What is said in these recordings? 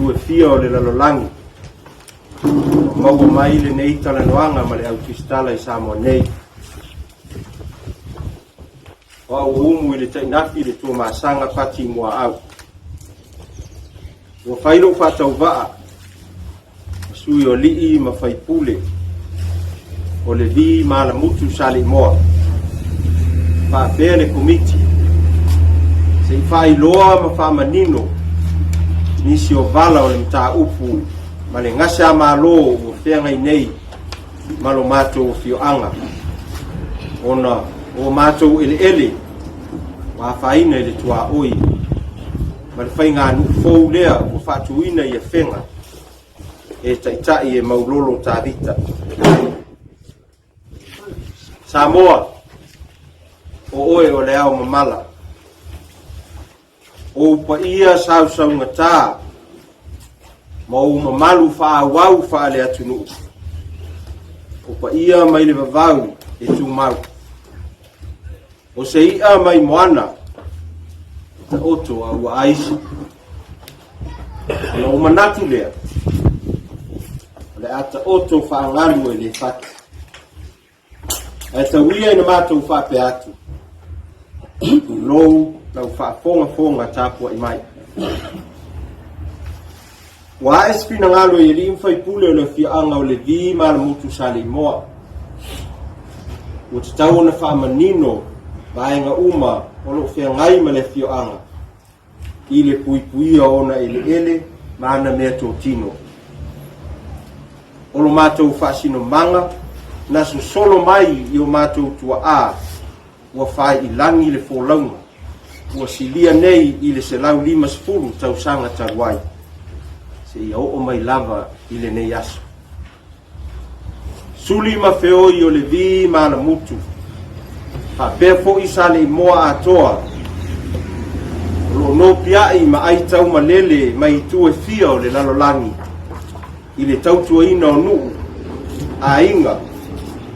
tu fia o le lalolangi mau mai le nei talanoanga ma le autistala I Samoa nei o umu I le tainafi le tua masanga pati mua au o whairo whatau waa sui o lii ma whaipule o Levi Saleimoa whapea le komiti se I whailoa ma whamanino nisi o vala o le mta upu ma le ngase a malo o whenga I nei malo mato o fioanga ona o mato ele wa whaina le tua oi ma le whainga anu fau lea o whatuina I a whenga e taitai e maulolo ta vita Samoa o oe o le ao mamala o pa ia sau ngata ma o mamalu whaawau wha le atunu o pa ia mai le vavau e tu mau o se ia mai moana ta oto a ua aisi o manatu lea le ata oto whaangalu e le fatu e ta wia ina mātou whape atu lou lau whaafonga tāpua I mai wa es finagalo I lim fai pule o le fianga o Levi Saleimoa o te tau na whaamanino vaenga uma o lo whiangai ma le fianga I le puipuia ona ele mana mea tō tino o lo mātou whaasino manga na solo mai I o mātou tua a ua whai I langi le fōlaunga ua silia nei I le selau 50 tausanga taruai se ia o mai lava I le nei aso suli ma feoi o Levi Saleimoa fo I Saleimoa atoa lo no piai ma ai tau malele mai tu e fia o le lalolangi I le tautuaina o nuu a inga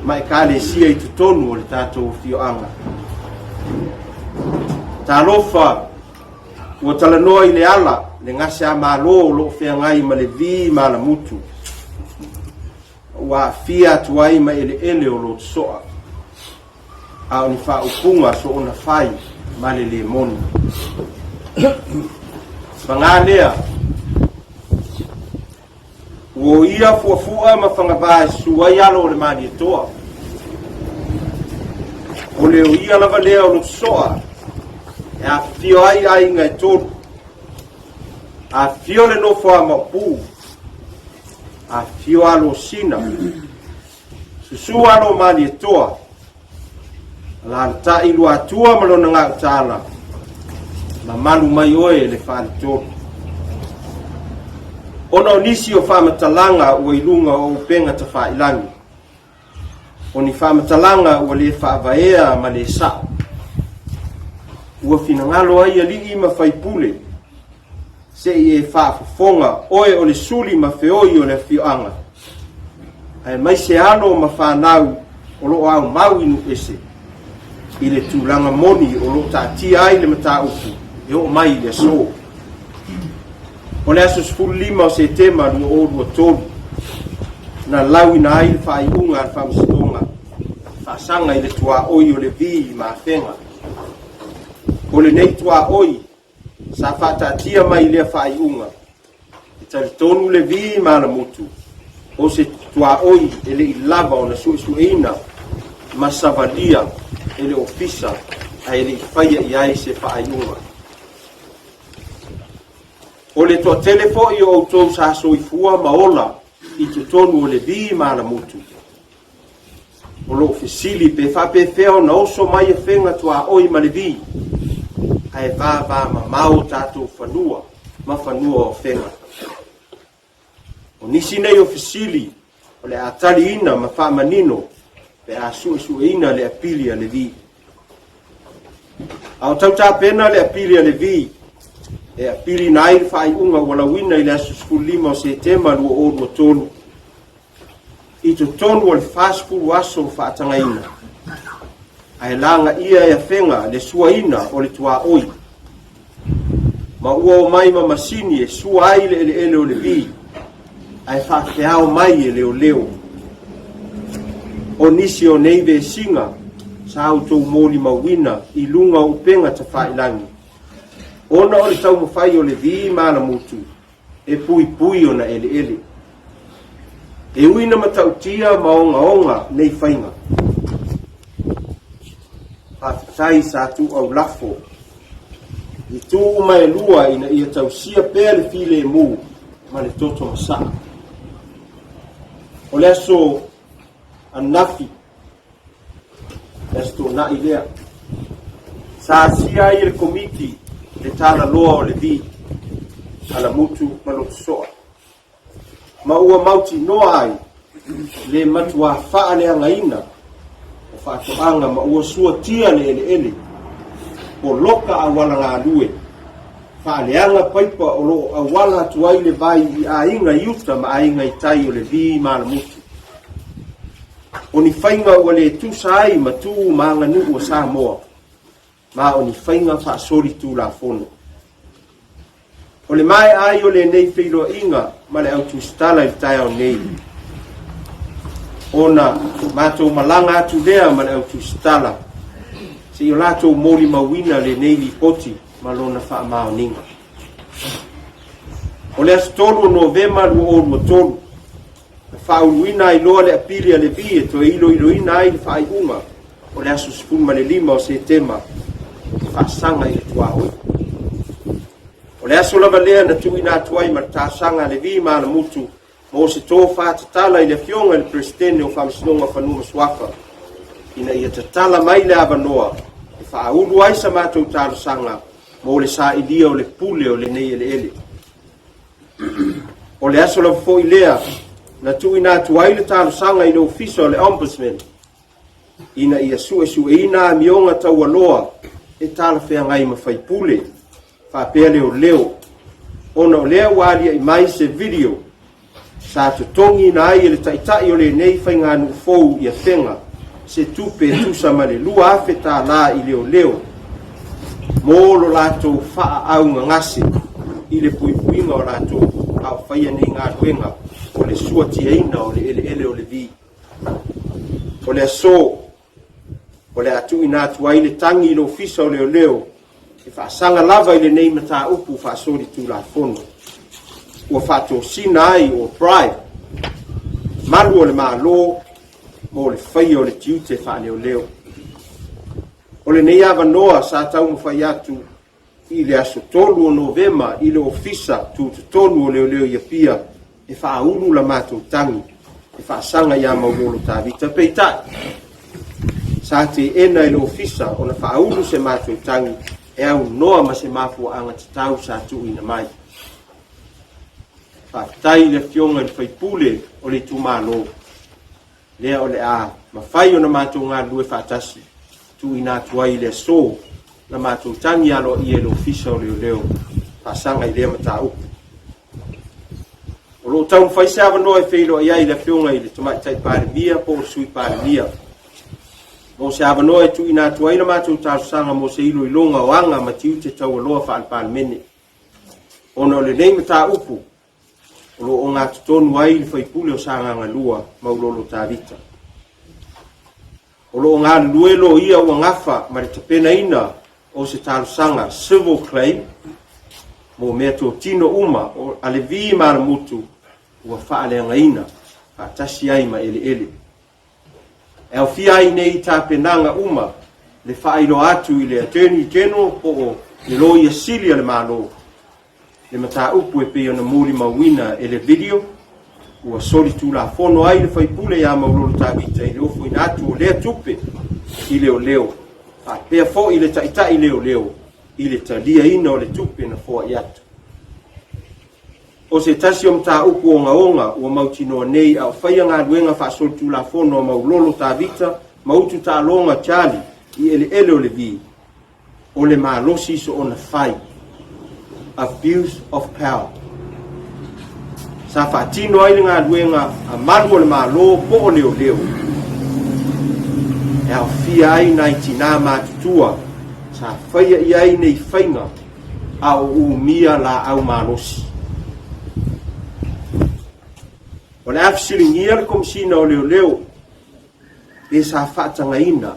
mai kale sia I tutonu o le tatou fioanga talofa ua talanoa I le ala le ngase a malo o lo whiangai ma Levi ua fia tuai ma ele o lo soa a oni whaupunga so ona whai ma le moni Pangalea o ia fuafua ma whangawai suai alo le mani toa o leo ia lava lea o lo soa e a fio ai ngai tonu a fio le no fo mapu a fio alo sina susu alo mani toa la ta ilu atua malona nga tala ma malu mai oe le fali tonu ona nisi o whamatalanga ua ilunga o penga ta whailangi o ni whamatalanga ua le whaavaea ma le sa ua finagalo ai alii ma whaipule se I e whaafafonga oe o le suli ma feoi o le fioanga ai mai se ano ma whanau o lo au mau inu ese I le tūlanga moni o lo tātia ai le mata upu e o mai le so o le aso 15 o setema lua o tolu na lau ina ai le whaiunga al whamasitonga whaasanga I le tua oi o le vi ma whenga o le nei tua oi sa whatatia mai le whaiunga e talitonu le vi ma na mutu o se tua oi e le lava o na suesueina ma savalia e le ofisa a e le whaia I ai se whaiunga o le toa telefo I o autou sa soifua maola I te tonu o le vi ma na mutu o lo ofisili pe whapewheo na oso mai e whenga tua oi ma le vi ai va ma mau tatou fanua ma fanua o whenga o nisi nei ofisili o le atali ina ma whamanino pe a suesueina le apili a le vi au tauta pena le apili a le vi e apili na ai whaiunga wala wina I le asu 15 o setema lua o tolu I to tonu o le whasfulu aso whaatangaina ai langa ia e whenga le suaina o le tua oi ma ua o mai ma masini e sua ai le ele o le vi ai whakeao mai e leo leo. O nisi o neive singa sa au tau mōli mawina i lunga o penga ta whailangi. Ona o le tau mawhai o le vi mana mutu e pui pui o na ele ele. E uina matautia maonga onga nei whainga. Haftai sa tu au lafo. I tū mai lua ina ia tau sia pēle file mu ma le toto masa. O le aso anafi. Esto na ilea. Sa sia i le komiti le tala loa o le vi. Ala mutu malotu soa. Ma ua mauti noa ai le matua faa le angaina. O faa toanga ma ua sua tia le ele ele. O loka awala ngā lue. Whaaleanga paipa o lo awala tuai le vai i a inga iuta ma a inga i tai o le vi mana mutu. O ni whainga ua le tusa ai ma tū maanga nu o Samoa. Ma o ni whainga wha sori tū la fono. O le mai ai o le nei whiro inga ma le au tūstala i tai au nei. Ona mātou malanga atu lea ma le au tūstala. Se i o lātou mōri mawina le nei li poti ma lona wha mao ninga. O le astolu o Novema lu o lua tolu. Wha uruina i loa le apiri a le vi e to ilo ina ai le wha i unga. O le asu spuma le 5 o Setema. Wha sanga i le tua oi. O le asu lava lea na tu ina tuai ma ta sanga le vi ma na mutu. Mo se tō wha tatala i le fionga le presidente o whamsinonga whanua swafa. Ina ia tatala mai le avanoa. E wha ulu ai sa mātou tāru sanga. Mo le sa ilia o le pule o le nei ele ele. O le aso la fo i lea. Na tu ina tuai le tāru sanga i le ofisa o le ombudsman. Ina ia su e ina mionga tau aloa. E tāla whea ngai ma whai pule. Wha pēa leo leo. Ona o lea walia i mai se video. Sa to tongi na ai le taitai o le nei whai ngā nu fou i a whenga. Se tupe tusa ma le lua afe tā la i leo leo. Mōlo lātou wha au ngase. I le pui puinga o lātou au whaia nei ngā ruenga. O le suatia ina o le ele ele o le vi. O le aso. O le atu ina atu ai le tangi i le ofisa o leo leo. E whaasanga lava i le nei mata upu whaasori tū la fono. Ua whātou sina ai o pride. Maru o le maa lo. Mo le whai o le tiute wha leo leo. O le nei awa noa sa tau mwhai atu. I le aso tolu o Novema i le ofisa tū tonu o leo leo ia pia. E wha uru la mātou tangi. E wha sanga ia maurolo tā vita peitai. Sa te ena i le ofisa o na wha uru se mātou tangi. E au noa ma se mafua anga te tau sa tu ina mai. Wha tai le fionga i whaipule o le tūmālo. Lea o le a mawhai o na mātou ngā lue whaatasi. Tu ina tuai le so na mātou tangi alo i e le ofisa o leo leo. Wha sanga i lea mata upu. O lo tau mwhai se awa noa e whilo i ai le fionga i le tomaitai pāremia po o sui pāremia. Mo se awa noa e tu ina tuai na mātou tāru sanga mo se ilo ilonga o anga ma tiu te tau aloa wha alpālemene. Ona o le nei mata upu. O lo o ngā tutonu ai le whaipule o sanga ngā lua maulolo tā vita. O lo o ngā luelo ia ua ngafa ma le tapena ina o se tāru sanga civil claim. Mo mea tō tino uma o ale vi mara mutu ua whaaleanga ina. Whaatasi ai ma ele ele. E au fia ai nei tā penanga uma le whaeilo atu i le attorney general po o le loia silia le malo. Le mata upu e peo na muri mawina e le video. Ua sori tū la fono ai le whaipule ia maulolo tā vita i le ofu ina atu o lea tupe i leo leo. Pea fo i le taitai leo leo. I le talia ina o le tupe na fo i atu. O se tasi o mta upu o ngaonga ua mautinoa nei au whaia ngā duenga whaasori tū la fono o maulolo tā vita mautu tā longa chali i ele ele o le vi. O le maa losi so o na whai. Abuse of power. Sa whaatino ai ngā duenga a maru o le maa lo po o leo leo. E au fia ai nai tina mātutua sa whaia i ai nei whainga au umia la au malosi. O le afisiringia le komisina o leo e sa whaatangaina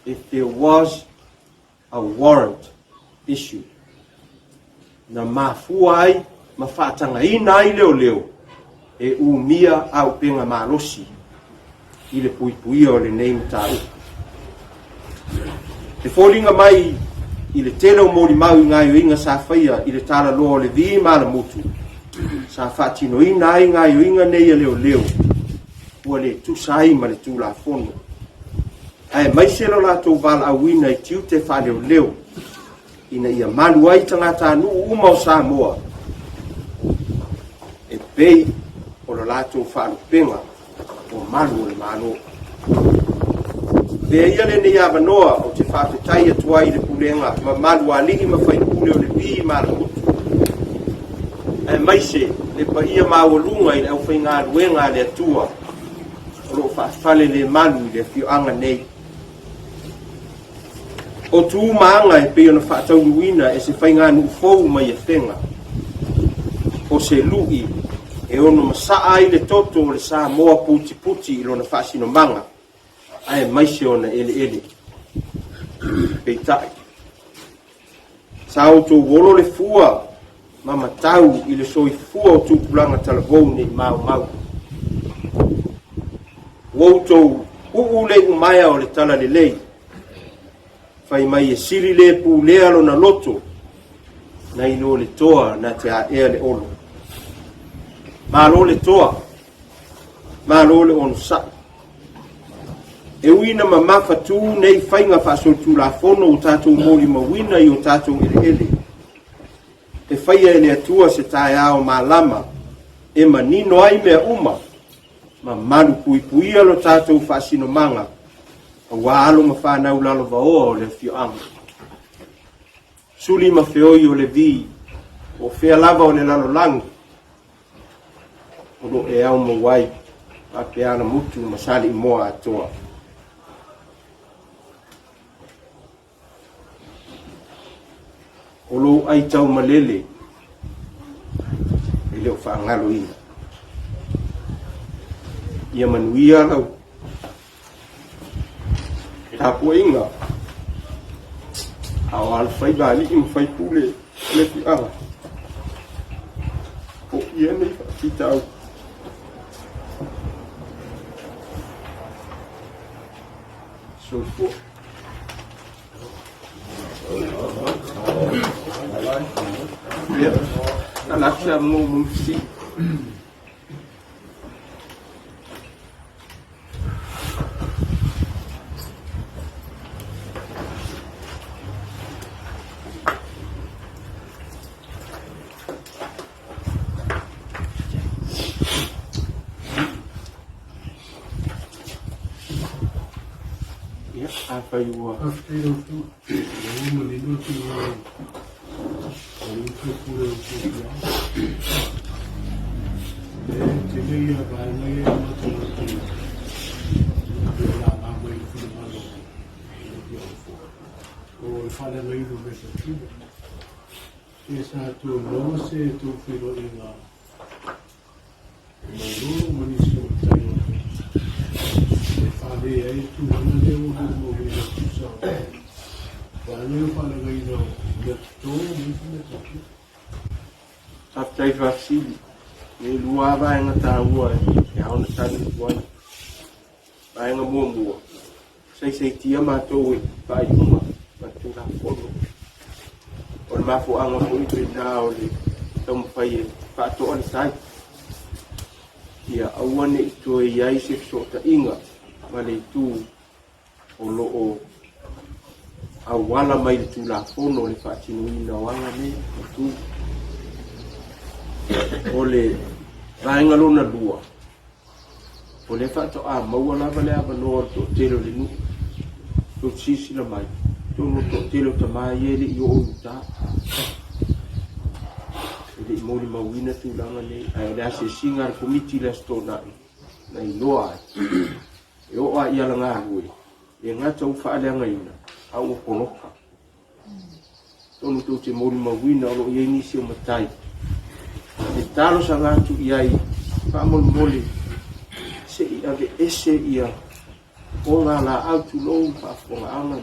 if there was a warrant issued. Na mafua ai, ma whaatangaina ai leo e umia au penga malosi i le puipuia o le nei matau. E fōlinga mai i le tele o mōri mau i ngai o inga sa whaia i le tala loa o le vi mala mutu. Sa whaatino ina ai ngai o inga nei leo. Ua le tusai ma le tūla fono. Ai mai selo la tō vala awina i tiu te wha leo. Ina ia malu ai tangata anu uma o Samoa. E pei o lo la tō wha penga o malu o le mano. Pea ia le nei avanoa o te whaapetai atua i le pulenga ma malu aligi ma whaipule o le pi ma la mutu. Ai mai se le pa ia mawalunga i le au whainga ruenga le atua. O lo whaafale le malu i le whioanga nei. O tu maanga e peo na whaatau luina e se whainga nu fau mai e whenga. O se lui e ono masaa i le toto o le Samoa puti i lona whaasino manga. Ai mai se ona ele. Peitai. Sa o tō wolo le fua ma matau i le soi fua o tūpulanga talavou nei mau. Wou tō uu le umaya o le tala le lei. Fai mai e siri le pu lea lo na loto. Na ilo le toa na te a ea le olo. Ma lo le toa. Ma lo le ono sa. E uina ma mafatu nei whainga whaasol tū la fono o tātou mōli mawina i o tātou ele. E whaia ele atua se tae ao ma lama. E ma nino ai mea uma. Ma malu puipuia lo tātou whaasino manga. A wālo ma whanau lalo vaoa o le whioanga. Suli ma whioi o le vi. O whea lava o le lalo langu. O lo e au ma wai. A peana mutu ma sali moa atoa. O lo ai tau malele. E leo whaangalo ina. Ia manuia lau. Tapo inga. Awal fai bali im fai pule le fi ala. O ia nei fi tau. So po. Ya, anak saya mau mengisi. Apa you are? Saptai vasili, ni lua vai ngata ua, e hauna tani ua, vai nga mua. Sei tia matou e vai uma, matou na fono. O le mafu anga fo i na o le tamu fai e whaato ane sai. Ia awane i to e iai se sota inga, ma le tu o loo awala mai le tu la fono le whaatino ina wanga ne, tu o le vaenga lona lua. O le whaato a maua lava le ava noa to telo le nu. To sisi la mai. Tono to telo ta mai ele i o uta. Ele i mori mawina tu langa ne. Ai le ase singar komiti le sto na. Na i loa ai. E o a iala ngā hui. E ngata u whaaleanga ina. Au o konoka. tonu tau te mori mawina o lo iei nisi o matai. E talo sa ngatu iai, whamon mole, se ia ve ese ia, o ngā la au tu lou whaafonga ana,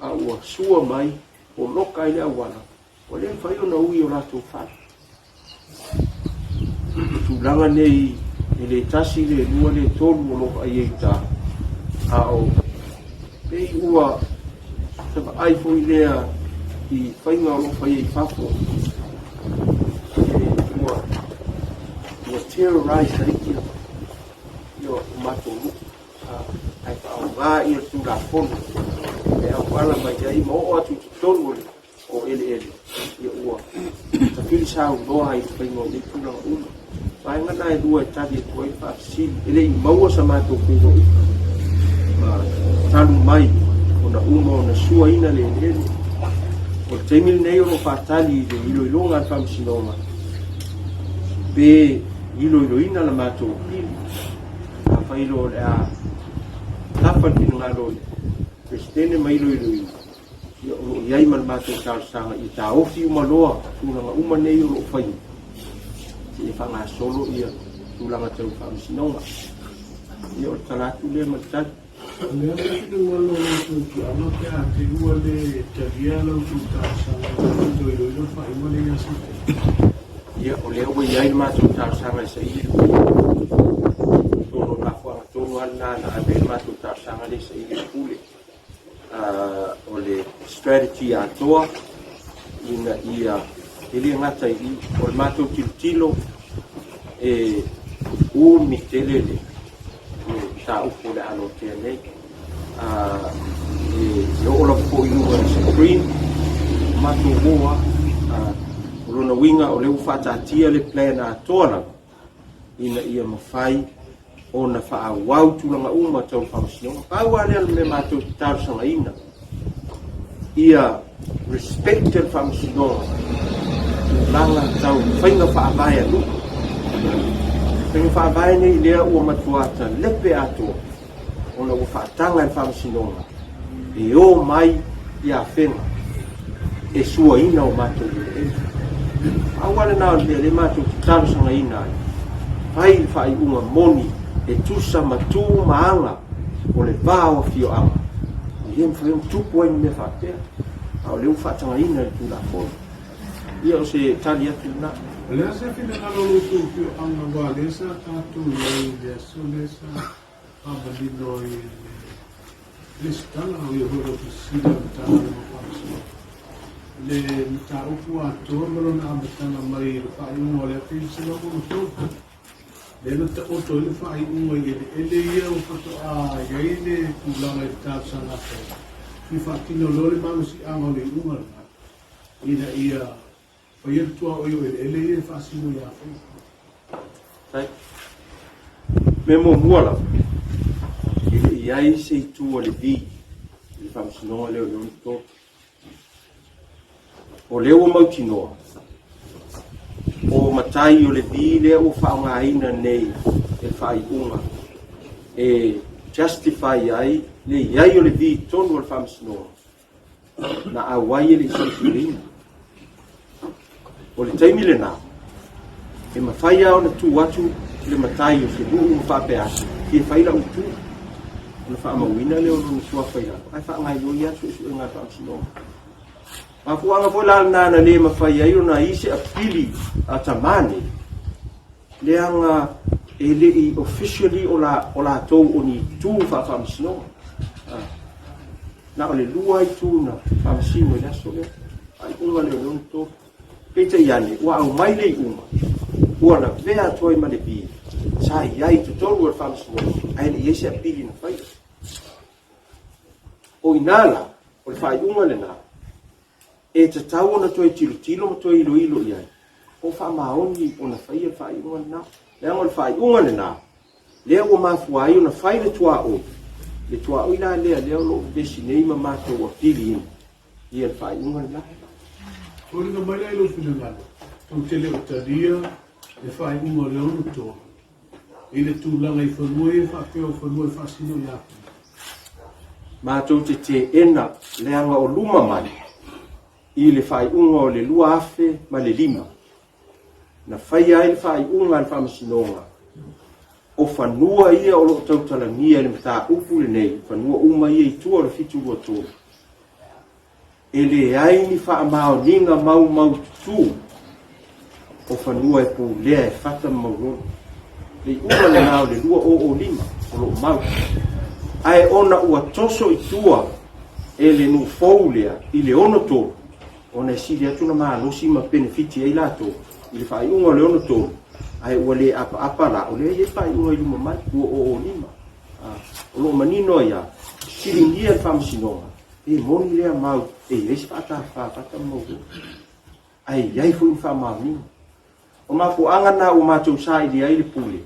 a ua sua mai, o loka i awana, o le whai o na ui o lato whai. Tūlanga nei, e le tasi le lua le tolu o loka i eita, a o, pei ua, tama aifo i lea, i whainga o loka i whafo, ua terrorize reikia, io mato luku, ai wha ngā i a tū la fono, e au wala mai ai mo o atu tu tonu o ele, ia ua, ta whili sao noa i whainga o le tūlanga una. Vai ngana e lua e tadi e tuai whaafisili, ele i maua sa mato whino i. Talu mai, o na uma o na sua ina le ele, o teimili nei o no whaatali le ilo ilo ngā whamsinonga. Pe ilo ina la mato pili, a whailo le a tapa kino ngā loi, Presidente mai ilo ina. Ia o iai man mato tārsanga i tā ofi umaloa, tūlanga uma nei o lo whainu. E whanga solo ia tūlanga tau whamsinonga. Ia o talatu le matari. Lea kino ngalo tu ano te a te ua le taria lau tu tārsanga tu ilo whaima le yasi. Ia o lea ua iai mato tārsanga i sa ili. Tono na whanga tono ana na ave mato tārsanga le sa ili pule. O le strategy a toa ina ia ele ngata i o le mato tilo e u mitelele ta upo le ano te nei e ola po i lua screen mato moa o lona winga o le ufata atia le plan a toa ina ia mawhai o na wha wau tulanga uma tau whamasinonga pau alea me mato tārsanga ina ia respect el whamasinonga langa tau whainga whaavaya luka. Whainga whaavaya nei lea ua matuata lepe ato o na ua whaatanga e whamasinonga. E o mai i a whenga e sua ina o mato le. Awane nao le mato ki tarusanga ina ai. Whai whai unga moni e tusa matu maanga o le vāo fio anga. Ia mwhaim tupu ai me whaatea. Ao leu whaatanga ina le tūla kōna. Ia o se tali atu na. Lea se whina nalolo tu pio anga wā, lea sa tātou lei, lea so lea sa abalino i le stana o i horo ki sila mtana le mawhansi. Le mta upu a tōmaro na abatanga mai le whai unga lea pili se loko no tōku. Le mta oto le whai unga i ele ia o kato a iai le tūlanga i tātsa nata. Ki whakino lore mamasi anga le unga ina ia Ia tua o yo ele ia fasino ia fa. Sai. Me mo muala. Ia i se tu o le vi. Le fasino le o to. O le o mautinoa. O matai o le vi le o whaonga ina nei e whai unga. E justify ai le iai o le vi tonu o le fasino. Na awai le se o le taimi le nā. E mawhai au na tū atu le matai o se luu whape atu. Ki e whaila utu. O na whaamawina leo no sua whaila. Ai whaangai loi atu e sua ngā whaamsinonga. Mafuanga po lal nana le mawhai ai o na ise a pili a tamane. Le anga e le i officially o la tau o ni tū whaamsinonga. Na o le lua i tū na whaamsino i laso leo. Ai unga leo no tō. Peita iane, ua au mai lei uma. Ua na vea toi ma le pili. Sa iai tu tolu al whamsinonga. Ai le iese a pili na whai. O inala, o le whai unga le nā. E te tau ona toi tilo ma toi ilo iai. O whamaoni o na whai al whai unga le nā. Lea o le whai unga le nā. Lea ua mafuai o na whai le tua o. Le tua o ila lea lo besi nei ma mātou a pili ina. Ia le whai unga le nā. O ringa mai lai lo whina ngana. Tau tele o taria, e whai unga le onu tō. I le tūlanga i whanua e whakeo whanua e whasino i aku. Mātou te ena leanga o luma mai. i le whaiunga o le lua afe ma le lima. Na whai ai le whaiunga le whamasinonga. O fanua ia o lo tautalangia le mta upu le nei, fanua uma ia i tua le fitu lua tō. E le ai ni whaamao ninga mau tutu, o fanua e pō lea e whata mauroni. Le ua le nao le lua o lima, o lo mau. Ai ona ua toso i tua, e le nu fou lea, i le ono tō. Ona e sili atuna maa losi ma benefiti e la tō. I le whaiunga le ono tō. Ai ua le apa la, o le e whaiunga i luma mai, ua o lima. O lo manino ia, siringia le whamasinonga. E moni lea mau, e esi pata mauroni. Ai iai fu in whamau nina. O mafu angana o mātou sa i le pule.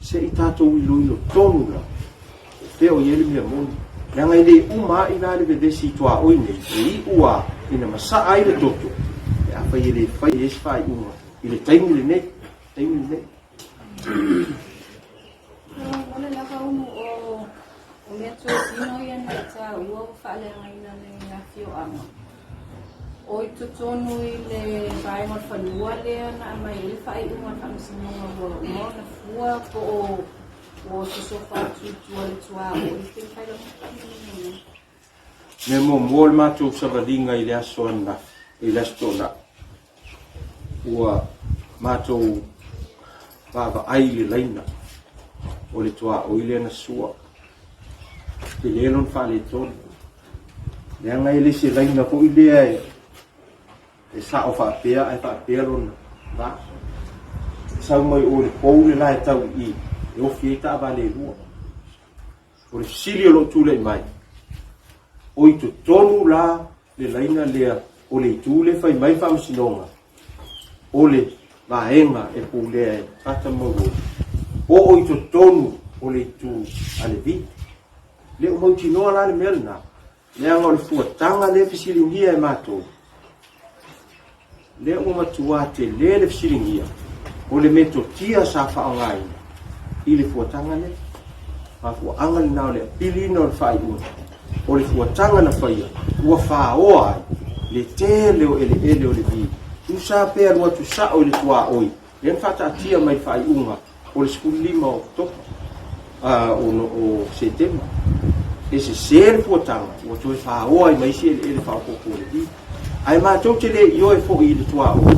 Se i tātou ilo tonu la. Peo i ele mea moni. Nanga i le uma i nā le vedesi i toa oine. E i ua ina masa ai le toto. E apa i le whai esi whai uma. I le taimi le nei. Taimi le nei. Ole laka umu o mea tō sino ia nei tā ua whaale ngaina le ngā whio anga. O i tutonu i le whaenga whanua lea na mai i le whai unga whamisinonga ua mo na fua po o te sofa tutua le tua o i te whaila mwhamini. Me mo le mātou savalinga i le aso ana, i le aso na. Ua mātou vava ai le laina o le tua o i le na sua. Te lelon whale tonu. Lea ngai le se laina ko i lea e sa o whaapea, ai whaapea lona. Va. Sau mai o le pou le lai tau i. E ofi e ta vale lua. O le sili o lo tūle i mai. O i to tonu la le laina lea o le tūle whai mai whamasinonga. O le vaenga e pou lea e tata mauro. O i to tonu o le tū ale vi. Le o mauti noa la le melna. Le anga o le fuatanga le fisilingia e mātou. Le o matua te le fisilingia. O le meto tia sa whaongai. I le fuatanga le. Ma fuanga le nao le pili no le whai ua. O le fuatanga na whaia. Ua whaoa ai. Le tele o ele o le vi. Tu sa pēr ua tu sa o le tua oi. Le whata tia mai whai unga. O le skuli lima o topa. O setema. E se le fuatanga. Ua tu e whaoa ai mai si ele whaopoko le vi. Ai mātou te le i oe fo i le tua oi.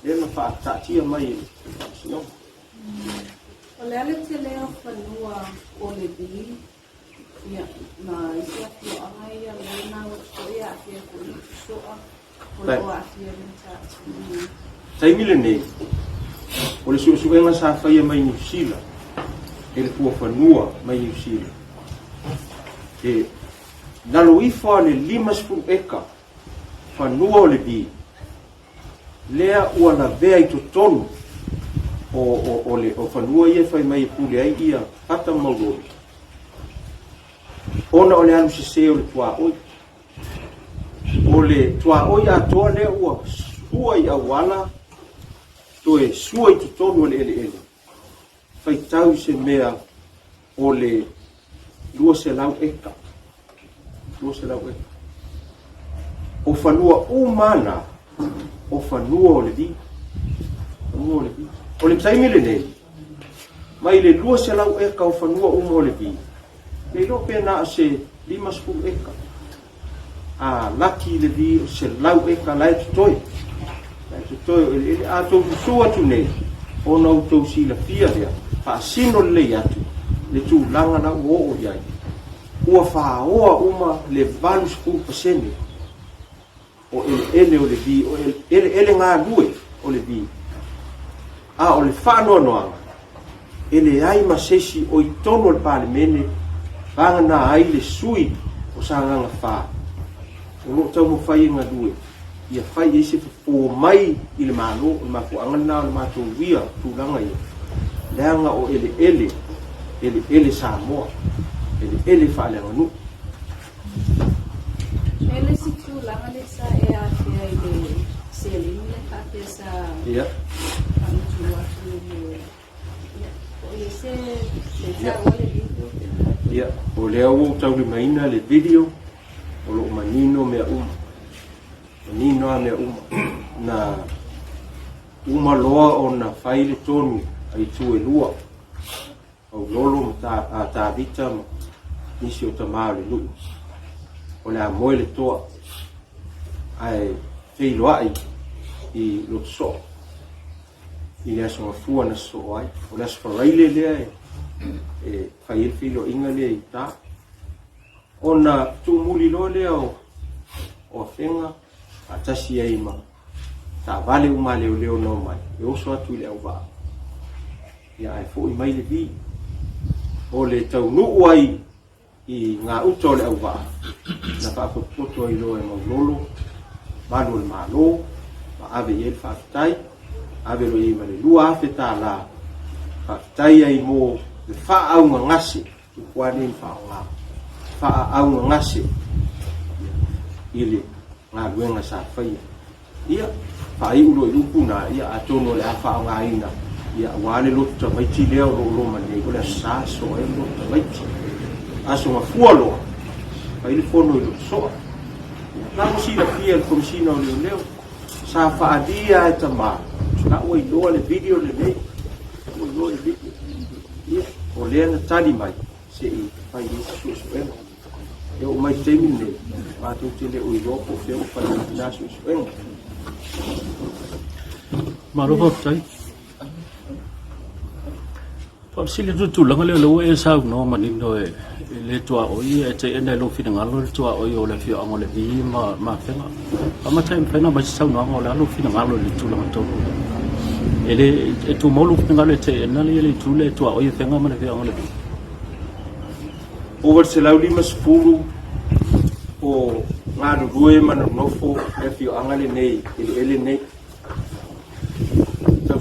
Lena whata tia mai ele. Sino. O le ale te leo whanua o le bi, ia, ma isi a whio anga ia, le nā o tō ia a whia ko i soa, o le o a whia rinta. Taimi le nei, o le suenga sa whaia mai New Zealand, e le kua whanua mai New Zealand. E nalo ifa le 5 eka, whanua o le bi, lea ua na vea i to tonu, o whanua ia whai mai pule ai ia hata mauroni. Ona o le anu se o le tua oi. O le tua oi a toa le ua sua i awala, to e sua i tutonu o le ele. Whai tau se mea o le lua se lau eka. Lua se lau eka. O whanua umana, o whanua o le di. Whanua o le di. O le taimi le nei, mai le lua se lau eka o whanua o le vi. Le lo pena se 5 eka. A laki le vi o se lau eka lai tutoi. Lai tutoi, a tau sua tu nei. O nau tau si la fia lea. Pa sino le atu. Le tu langa na uo o iai. Ua whaoa uma le 20%. O ele o le vi, o ele ngā lue o le vi. A o le whanua noanga. Ele ai masesi o i tono le palemene. Vanga na ai le sui o sa nganga wha. O lo tau mo whai ngā due. Ia whai ese o mai i le malo. O mako angana o le mato wia tūlanga ia. Leanga o ele Samoa. Ele whaale nganu. Ele si tūlanga le sa e a whia i le selini le kate sa... Ia. Ia, o le au tau le maina le video, o lo manino mea manino a mea na uma loa o na whaile tonu ai tue lua au lolo ta vita nisi o tamao le lu o le a moe le toa ai wheiloa i lo so i le aso mafua na so ai o le aso wharaile lea e whaile whilo inga lea i ta o na tūmuli loa lea o whenga a tasi ai ma ta vale uma leo no mai e oso atu i le au waa ia ai fo i mai le vi o le tau nuu ai i ngā uto le au waa na whaakopoto ai loa e maulolo malu le malo ma ave i el whaakitai ave lo i ma le lua afe tā la whaakitai ai mo le wha au ngase i kuane i wha au ngase i le ngā luenga sa whaia ia pai ulo i lupu na ia atono le afa o ngaina ia wale lo ta mai ti leo lo mane ko le sa so e lo ta mai ti aso ma fualo pai le fono i so na mo si la fia il commisino le leo sa fa dia e tama na o i lo le video le nei o lo le video ia o le na tali mai se i pai ni su su e eu mai temi ne ma tu te le o i lo po fe o pai na su su e Marofa tai. Por sile tu langa le e sa no manino e le tua oi e te ena lo fina ngalo le tua oi o le fio angole vi ma fenga. Ama time fena ba sa no ngolo lo fina ngalo le tu langa to. Ele e tu molu fina ngalo te ena le tu le tua oi fenga ma le fio angole. Over se lauli mas fulu o ngalo rue mana nofo e fio angale nei ele nei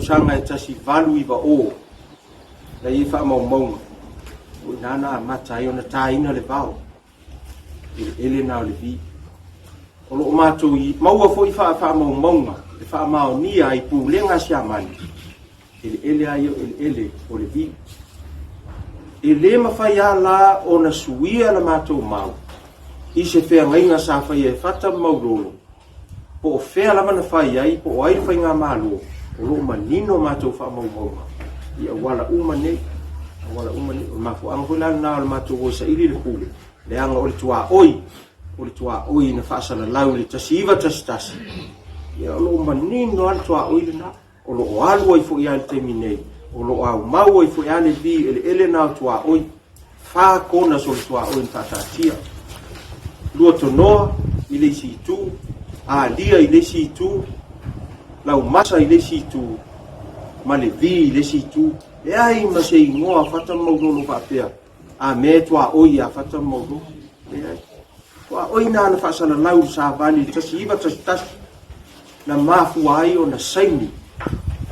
sanga e tasi valu i wa o la i wha mau o nana matai o na taina le vau ele nao le vi o lo matou i maua fo i wha mau le wha mao nia i pu lenga sia mani ele ai ele o le vi ele mawhai a la o na suia na matou mau i se whea ngainga sa whai e whata mau lolo po o whea lama na whai ai po o ai whai ngā malo o lo manino matou wha mau ia wala umane o mafu angola na o matou o sa ili le pule le anga o le tua oi na whaasana lau le tasi iwa tasi ia o lo manino al tua oi le na o lo o alu ai fo ia le temi nei o lo au mau ai fo ia le vi ele na o tua oi wha kona so le tua oi na tatatia lua tonoa i le si tu a lia i le si tu lau masa i le si tu ma le vi i le si tu e ai ma se ingoa fata maulolo whapea a me tua oi a fata maulolo e ai tua oi na na whaasana lau sa vali tasi iwa tasi na mafu ai o na saini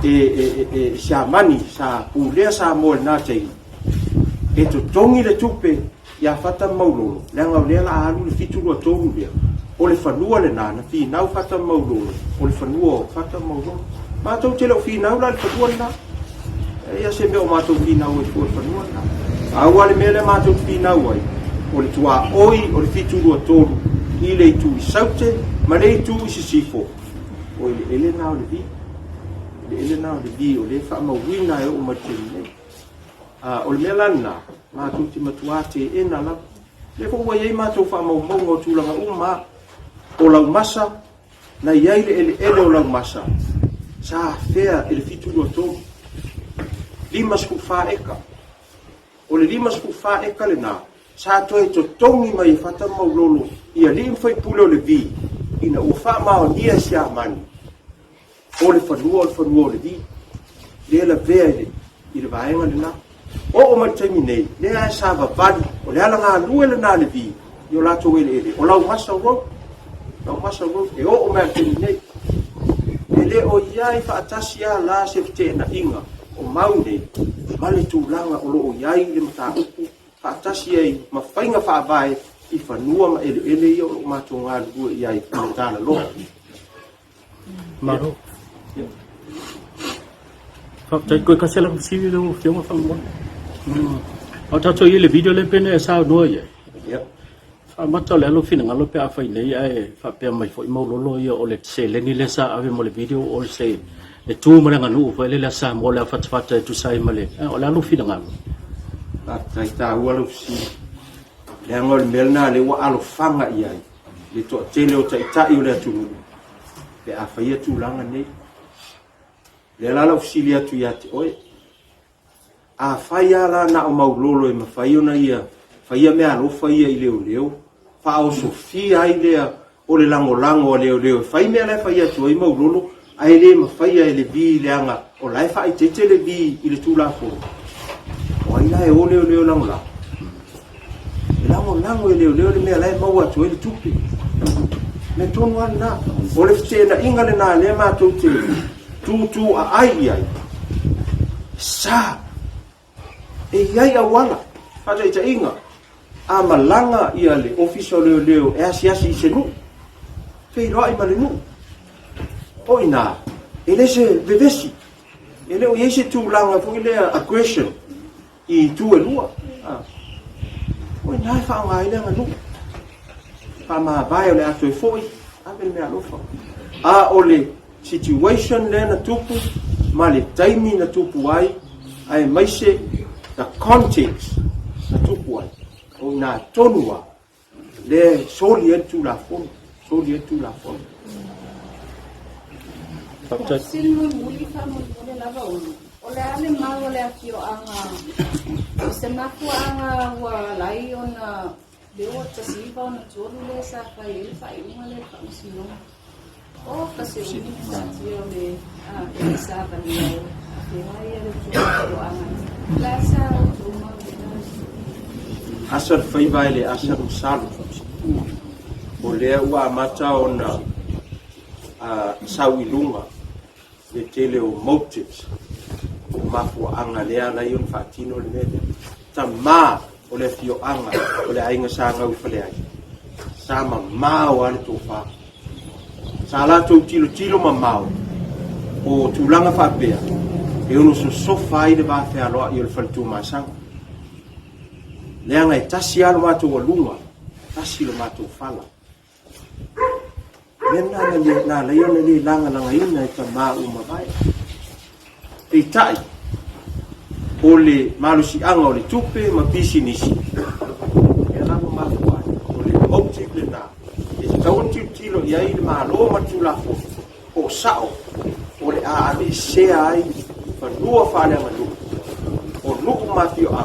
e sa mani sa pulea sa moe na tei e to tongi le tupe ia fata maulolo leanga o lea la alu le fitu lua tonu lea o le fanua le nana finau fata maulolo o le fanua o fata maulolo matou te leo finau la le fanua le na ia se mea o matou finau e fua fanua na aua le mea le matou finau ai o le tua oi o le fitu lua tonu i le itu i saute ma le itu i sisifo o le ele na o le vi o le wha mawina e o matini nei o le mea lana matou te matuate e na la le ko wa ye matou wha mau tūlanga uma o lau masa na iai le ele o lau masa sa fea ele fitu lua tonu lima sku fa eka o le lima sku fa eka le na sa toe to tongi mai e fata maulolo ia lim fai pule o le vi ina o fa mao nia sia mani o le fanua o le vi le la vea i le vaenga le na o maitaimi nei le a sa vavali o le ala ngā lue le na le vi i o lato ele o lau masa ro e o mea temi nei e le o iai whaatasi a la se te na inga o mau nei ma le tūlanga o lo o iai le mata upu whaatasi ai ma whainga whaavae i whanua ma ele i o lo mato ngā lua iai le tāna lo Maro Faptai koe kasela sivi lo fiona whanua o tato i le video le pene e sao noa iai Mata le alo finagalo pe afai nei ai fa pe mai foi maulolo ia o le se le ni le sa ave mo le video o le se le tu mo le nganu fa le la sa mo le fatfata tu sai male o le alo finagalo tai ta ua lo si le ngol melna le wa alo fanga ia le to tele o tai tai o le tu le afai tu langa nei le la lo si le tu ia te oi a faia la na o maulolo e mafai ona ia faia me alo faia i leo fa o sofia i le o le lango o leo fai me la faia tu i maulolo ai le mafai le bi le anga o lai fa i te le bi i le tu la fo o ai la e o leo lango e leo le me la ma wa tu i le tupi me tonu ana o le fitena inga le na le ma tu te tu ai sa e iai awala fata ita inga a malanga ia le official leo e asiasi i se nu fei roa i male nu o ina ele se vevesi ele o iese tu langa fu ile aggression i tu e lua o ina fa nga ile nga nu pa ma bai o le ato e foi a bel me alofa a o le situation le na tupu ma le taimi na tupu ai ai maise the context na tupu ai o na tonua le soli tu la fon Sin muli fa mo le lava o le ale mau le akio anga se maku anga wa lai ona le o tasiva ona tolu le sa fa ele fa uma le fa sino o kasi uni sa tio le e sa va le e mai ele tolu anga la sa o ma asar fai vai le asar usalo o le ua mata ona sauilunga le tele o motives o mafu anga le ala yon fatino le mele tama o le fio anga o le ainga sanga ufale ai sama mau ale tofa sala to tilo mamau o tulanga fapea e ono so sofa i le ba fe alo i le faltu masang le anga tasi alo mato o lunga tasi lo mato fala mena na le yon le langa ina ta ma uma vai e tai o le malusi anga o le tupe ma business e la ma fa o le motive le na e tau tilo ia i ma lo ma tula fo o sao o le a le se ai fa lua fa le ma lu o lu ma fio a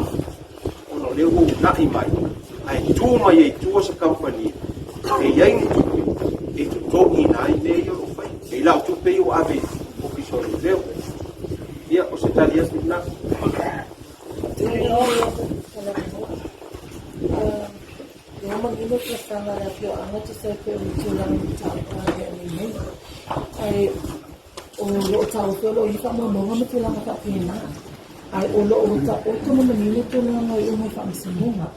o no le o na i mai ai tu mai e tu sa company e ia ni tupe e tu toki nai te yo fai e la tu pe o ave o piso le ia o se talia na eu imagino que está na área anga tu se pe o lá no tá ni ai o lo tá o lo i fa mo mo me tu lá ka pena ai o lo o tá o tu mo ni tu lá no i mo fa msinga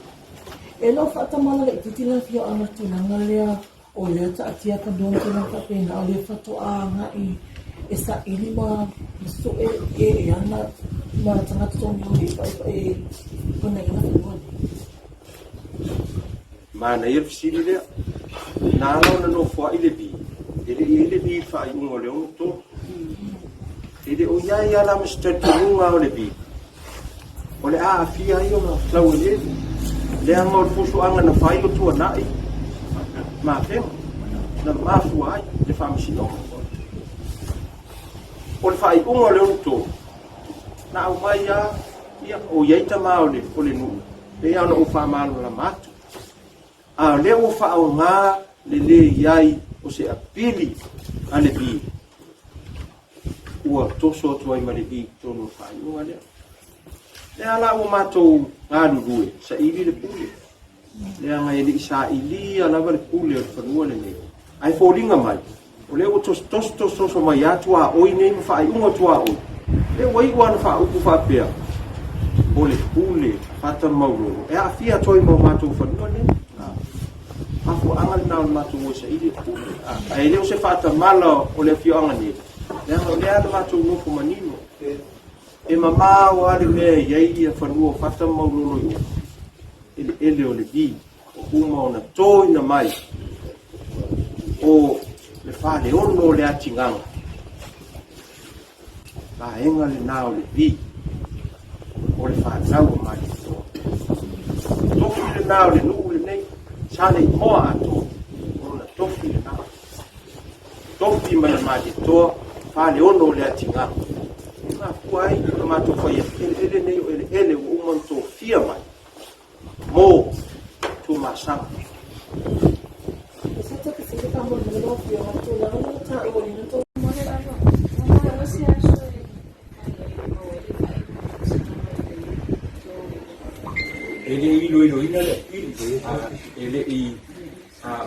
e lo fa ta mala le ti la fio anga tu na le o le ta tia ka don tu ka pena o le fa to anga i esa ili ma so e ana ma tanga to ni e kona ina ko mana ir fisili le na lo no fo ile bi fa i ngo le to ile o ya la mr tunga o le bi o le a fia io na tlau le anga fu su anga na fa io tu na i ma fe na ma fu ai le fa msino o le fa i ngo le to na o mai ya o ya ita ma o le nu le ya no fa ma la matu a le o fa o nga le yai o se apili ale bi o to so to ai male bi to no fa no ale le ala o mato ngadu due sa ili le pule le anga ili sa ili ala le pule o fanua le nei ai folinga mai o le o to so mai atua o i nei fa i unga tua o le wai wan fa u fa pea o le pule fata mauro e a fia toi mo mato fanua le afu angal na matu mo sa ili ai le se fata malo o le fio anga ni le ale matu no ko manino e mama o ale me ia ia fanua fata maulolo ele o le bi o uma ona toina mai o le whale ono le atinganga. La enga le nao le vi o le whanau o mai to. Toki le nao le nuu le nei, sale i moa ato, ona toki le nao. Toki mai mai to, whale ono le atinganga. Nga kuai, na mato whai ele nei o ele o umon to fia mai. Mo, tu masama. Esa te se ka mo le lo fio to la no ta o ni to Mo le lalo. Mo le lalo si aso ele ilo ina le ele I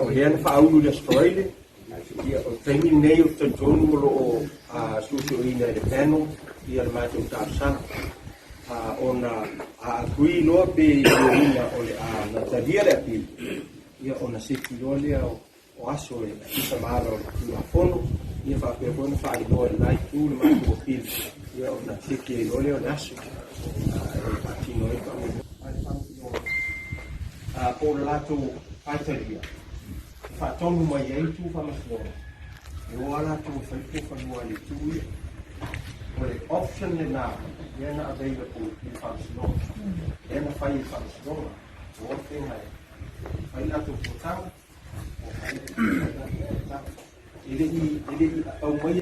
o le ana faulu le stoile ia o temi nei o tonu mo o susu ina le peno ia le mai ta sa ona agree no be ina o le na tadia le api ia ona seki le o aso e isa maro na fono ia fa pe bona fa I no lai tu le mai o pil ia ona seki le o aso patino e po lato aitalia. Fa tonu mai ai tu fa maslo. E o ala tu fa tu fa no ali tu. O le option le na, ia na available I fa maslo. Ia na fa I fa maslo. O te mai. Fa I lato po tau. Ele I au mai